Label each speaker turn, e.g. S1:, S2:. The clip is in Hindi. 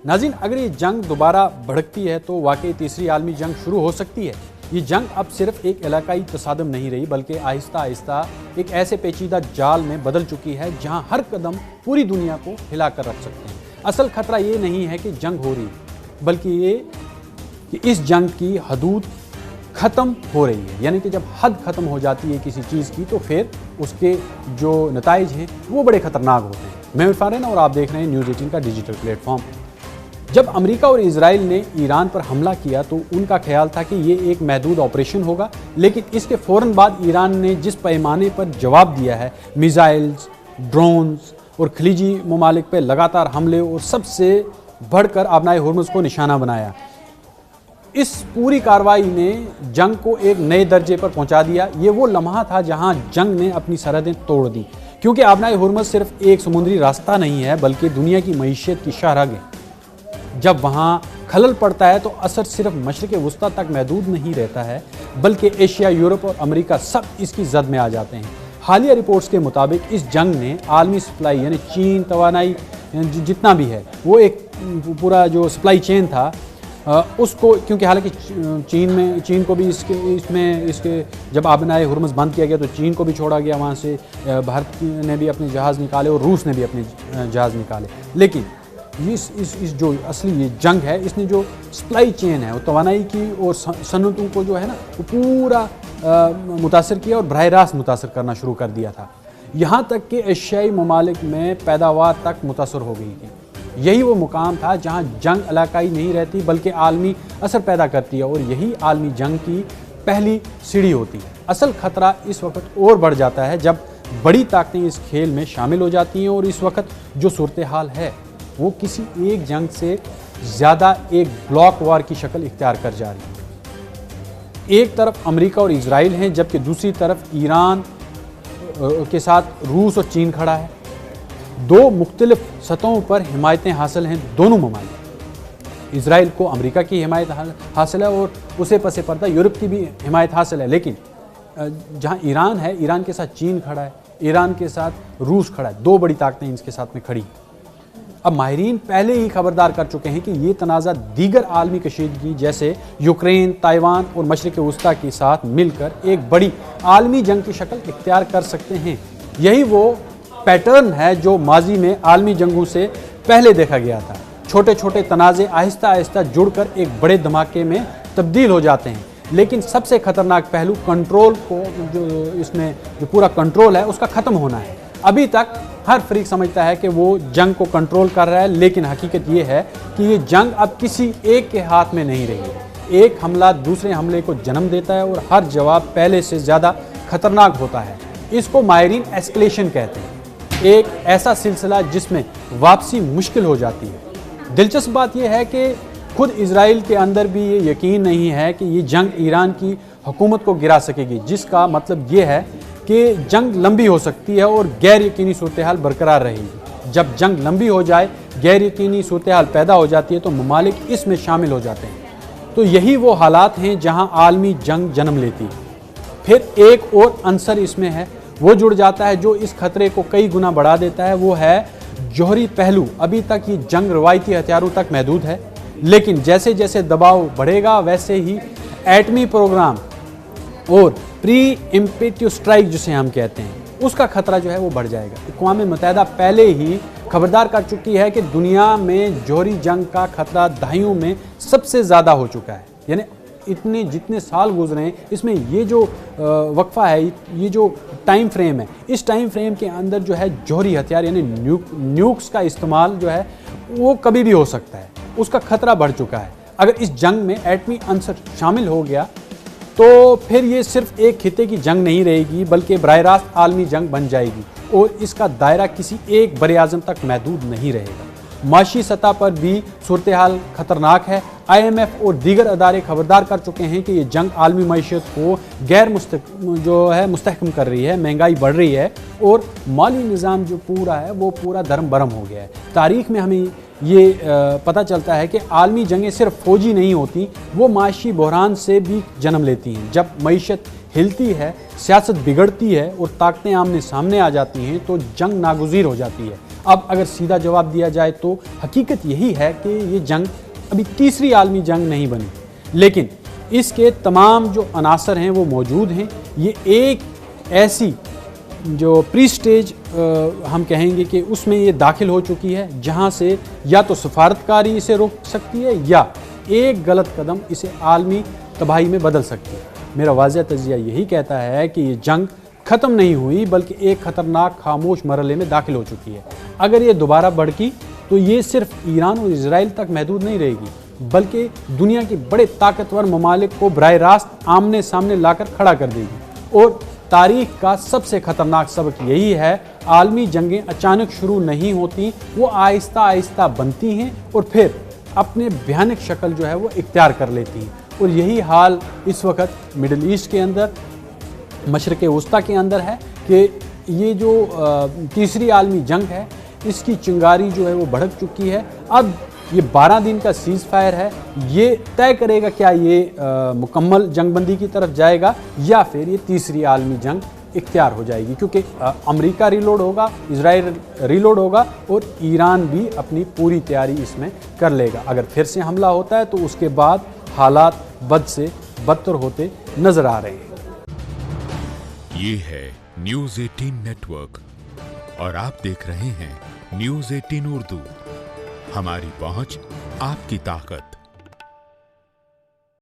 S1: नाज़रीन, अगर ये जंग दोबारा भड़कती है तो वाकई तीसरी आलमी जंग शुरू हो सकती है। ये जंग अब सिर्फ एक इलाकाई तसादम नहीं रही, बल्कि आहिस्ता आहिस्ता एक ऐसे पेचीदा जाल में बदल चुकी है जहां हर कदम पूरी दुनिया को हिला कर रख सकते हैं। असल खतरा ये नहीं है कि जंग हो रही, बल्कि ये कि इस जंग की हदूद ख़त्म हो रही है। यानी कि जब हद ख़त्म हो जाती है किसी चीज़ की तो फिर उसके जो नताइज हैं वो बड़े ख़तरनाक होते हैं। मैं इरफान रैना और आप देख रहे हैं न्यूज़ 18 का डिजिटल प्लेटफॉर्म। जब अमेरिका और इजराइल ने ईरान पर हमला किया तो उनका ख्याल था कि ये एक महदूद ऑपरेशन होगा, लेकिन इसके फ़ौरन बाद ईरान ने जिस पैमाने पर जवाब दिया है, मिसाइल्स, ड्रोन्स और खलीजी ममालिक पर लगातार हमले और सबसे बढ़कर आबनाए हुर्मुज़ को निशाना बनाया, इस पूरी कार्रवाई ने जंग को एक नए दर्जे पर पहुंचा दिया। ये वो लम्हा था जहां जंग ने अपनी सरहदें तोड़ दी, क्योंकि आबनाए हुर्मुज़ सिर्फ एक समुद्री रास्ता नहीं है बल्कि दुनिया की मईशत की शाहराह है। जब वहाँ खलल पड़ता है तो असर सिर्फ मशरिक़ वुस्ता तक महदूद नहीं रहता है, बल्कि एशिया, यूरोप और अमेरिका सब इसकी जद में आ जाते हैं। हालिया रिपोर्ट्स के मुताबिक इस जंग ने आलमी सप्लाई यानी चीन, तवानाई जितना भी है वो एक पूरा जो सप्लाई चेन था उसको, क्योंकि हालांकि चीन को भी इसके जब आबनाए हुर्मुज़ बंद किया गया तो चीन को भी छोड़ा गया वहाँ से, भारत ने भी अपने जहाज़ निकाले और रूस ने भी अपने जहाज़ निकाले। लेकिन इस जो असली ये जंग है, इसने जो सप्लाई चेन है वो तवानाई की और सनतों को जो है ना वो पूरा मुतासर किया और बराह रास्त मुतासर करना शुरू कर दिया था। यहाँ तक कि एशियाई ममालिक में पैदावार तक मुतासर हो गई थी। यही वो मुकाम था जहाँ जंग इलाकाई नहीं रहती बल्कि आलमी असर पैदा करती है, और यही आलमी जंग की पहली सीढ़ी होती है। असल खतरा इस वक्त और बढ़ जाता है जब बड़ी ताकतें इस खेल में शामिल हो जाती हैं, और इस वक्त जो सूरत हाल है वो किसी एक जंग से ज़्यादा एक ब्लॉक वार की शक्ल इख्तियार कर जा रही है। एक तरफ अमेरिका और इजराइल हैं, जबकि दूसरी तरफ ईरान के साथ रूस और चीन खड़ा है। दो मुख्तलिफ सतहों पर हिमायतें हासिल हैं दोनों ममालिक। इजराइल को अमेरिका की हिमायत हासिल है और उसे पसे पर्दा यूरोप की भी हिमायत हासिल है, लेकिन जहां ईरान है, ईरान के साथ चीन खड़ा है, ईरान के साथ रूस खड़ा है। दो बड़ी ताकतें इसके साथ में खड़ी। अब माहिरीन पहले ही खबरदार कर चुके हैं कि ये तनाज़ा दीगर आलमी कशीदगी जैसे यूक्रेन, ताइवान और मशरिक़ वुस्ता के साथ मिलकर एक बड़ी आलमी जंग की शक्ल इख्तियार कर सकते हैं। यही वो पैटर्न है जो माजी में आलमी जंगों से पहले देखा गया था। छोटे छोटे तनाज़े आहिस्ता आहिस्ता जुड़कर एक बड़े धमाके में तब्दील हो जाते हैं। लेकिन सबसे ख़तरनाक पहलू कंट्रोल को, जो इसमें जो पूरा कंट्रोल है उसका ख़त्म होना है। अभी तक हर फरीक समझता है कि वो जंग को कंट्रोल कर रहा है, लेकिन हकीकत ये है कि ये जंग अब किसी एक के हाथ में नहीं रही। एक हमला दूसरे हमले को जन्म देता है और हर जवाब पहले से ज़्यादा खतरनाक होता है। इसको माहिरीन एस्केलेशन कहते हैं, एक ऐसा सिलसिला जिसमें वापसी मुश्किल हो जाती है। दिलचस्प बात यह है कि खुद इजराइल के अंदर भी ये यकीन नहीं है कि ये जंग ईरान की हुकूमत को गिरा सकेगी, जिसका मतलब ये है कि जंग लंबी हो सकती है और गैर यकीनी सूरत हाल बरकरार रहेगी। जब जंग लंबी हो जाए, गैर यकीनी सूरत हाल पैदा हो जाती है तो ममालिक इसमें शामिल हो जाते हैं। तो यही वो हालात हैं जहां आलमी जंग जन्म लेती है। फिर एक और अंसर इसमें है, वो जुड़ जाता है जो इस खतरे को कई गुना बढ़ा देता है। वो है जौहरी पहलू। अभी तक ये जंग रवायती हथियारों तक महदूद है, लेकिन जैसे जैसे दबाव बढ़ेगा वैसे ही एटमी प्रोग्राम और प्री इम्पेटिव स्ट्राइक जिसे हम कहते हैं उसका खतरा जो है वो बढ़ जाएगा। अक़वाम मुत्तहिदा पहले ही खबरदार कर चुकी है कि दुनिया में जौहरी जंग का खतरा दहाइयों में सबसे ज़्यादा हो चुका है। यानी इतने जितने साल गुजरे हैं, इसमें ये जो वक्फा है, ये जो टाइम फ्रेम है, इस टाइम फ्रेम के अंदर जो है जौहरी हथियार यानी न्यूक्स का इस्तेमाल जो है वो कभी भी हो सकता है। उसका खतरा बढ़ चुका है। अगर इस जंग में एटमी अंसर शामिल हो गया तो फिर ये सिर्फ एक खिते की जंग नहीं रहेगी, बल्कि बराह रास्त आलमी जंग बन जाएगी, और इसका दायरा किसी एक बड़े आज़म तक महदूद नहीं रहेगा। माशी सतह पर भी सूरत हाल खतरनाक है। IMF और दीगर अदारे खबरदार कर चुके हैं कि ये जंग आलमी मईशत को मुस्तहकम कर रही है, महंगाई बढ़ रही है और माली निज़ाम जो पूरा है वो पूरा धर्म बरम हो गया है। तारीख़ में हमें ये पता चलता है कि आलमी जंगें सिर्फ फौजी नहीं होती, वो माशी बहरान से भी जन्म लेती हैं। जब मईशत हिलती है, सियासत बिगड़ती है और ताकतें आमने सामने आ जाती हैं तो जंग नागुज़ीर हो जाती है। अब अगर सीधा जवाब दिया जाए तो हकीकत यही है कि ये जंग अभी तीसरी आलमी जंग नहीं बनी, लेकिन इसके तमाम जो अनासर हैं वो मौजूद हैं। ये एक ऐसी जो प्री स्टेज हम कहेंगे कि उसमें ये दाखिल हो चुकी है जहां से या तो सफारतकारी इसे रोक सकती है या एक गलत कदम इसे आलमी तबाही में बदल सकती है। मेरा वाज़ह तज़िया यही कहता है कि ये जंग ख़त्म नहीं हुई बल्कि एक ख़तरनाक खामोश मरहले में दाखिल हो चुकी है। अगर ये दोबारा भड़की तो ये सिर्फ ईरान और इजराइल तक महदूद नहीं रहेगी बल्कि दुनिया के बड़े ताकतवर ममालिक को बराह रास्त आमने सामने लाकर खड़ा कर देगी। और तारीख का सबसे ख़तरनाक सबक यही है, आलमी जंगें अचानक शुरू नहीं होती, वो आहिस्ता आहिस्ता बनती हैं और फिर अपने भयानक शक्ल जो है वो इख्तियार कर लेती हैं। और यही हाल इस वक्त मिडल ईस्ट के अंदर, मशरक़ वस्ता के अंदर है कि ये जो तीसरी आलमी जंग है इसकी चिंगारी जो है वो भड़क चुकी है। अब ये 12 दिन का सीज़ फायर है, ये तय करेगा क्या ये मुकम्मल जंगबंदी की तरफ जाएगा या फिर ये तीसरी आलमी जंग इख्तियार हो जाएगी, क्योंकि अमेरिका रीलोड होगा, इजराइल रीलोड होगा और ईरान भी अपनी पूरी तैयारी इसमें कर लेगा। अगर फिर से हमला होता है तो उसके बाद हालात बद से बदतर होते नजर आ रहे हैं।
S2: ये है न्यूज़ 18 नेटवर्क और आप देख रहे हैं न्यूज़ 18 उर्दू। हमारी पहुंच, आपकी ताकत।